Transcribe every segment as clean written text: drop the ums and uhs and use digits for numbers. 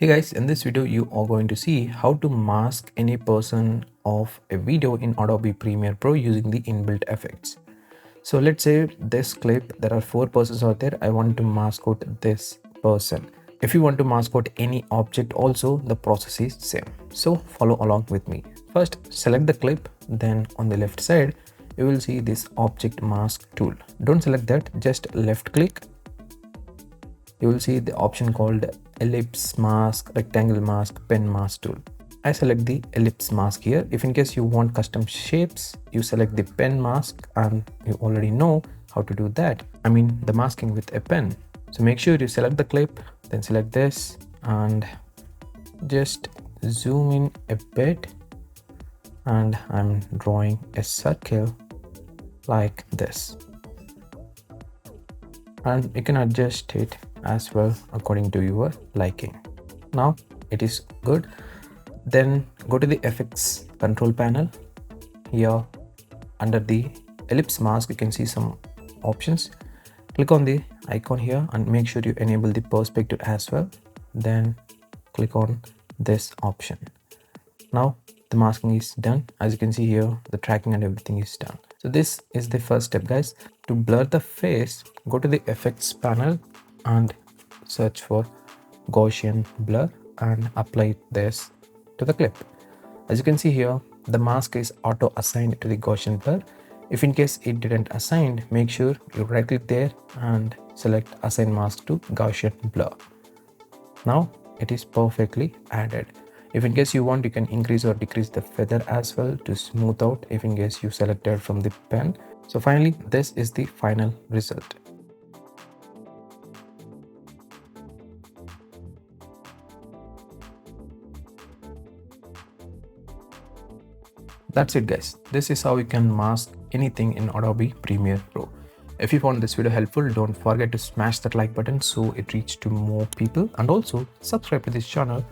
Hey guys, in this video you are going to see how to mask any person of a video in Adobe Premiere Pro using the inbuilt effects. So let's say this clip, there are 4 persons out there. I want to mask out this person. If you want to mask out any object also, the process is same. So follow along with me. First select the clip, then on the left side you will see this object mask tool. Don't select that, just left click. You will see the option called ellipse mask, rectangle mask, pen mask tool. I select the ellipse mask here. If in case you want custom shapes, you select the pen mask, and you already know how to do that. I mean the masking with a pen. So make sure you select the clip, then select this and just zoom in a bit, and I'm drawing a circle like this. And you can adjust it as well according to your liking. Now it is good. Then go to the effects control panel. Here under the ellipse mask you can see some options. Click on the icon here and make sure you enable the perspective as well. Then click on this option. Now the masking is done. As you can see here, the tracking and everything is done. So this is the first step, guys. To blur the face, go to the effects panel and search for Gaussian blur and apply this to the clip. As you can see here, the mask is auto assigned to the Gaussian blur. If in case it didn't assign, make sure you right click there and select assign mask to Gaussian blur. Now it is perfectly added. If in case you want, you can increase or decrease the feather as well to smooth out if in case you selected from the pen. So finally, this is the final result. That's it, guys. This is how you can mask anything in Adobe Premiere Pro. If you found this video helpful, don't forget to smash that like button so it reaches to more people, and also subscribe to this channel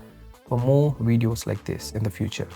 for more videos like this in the future.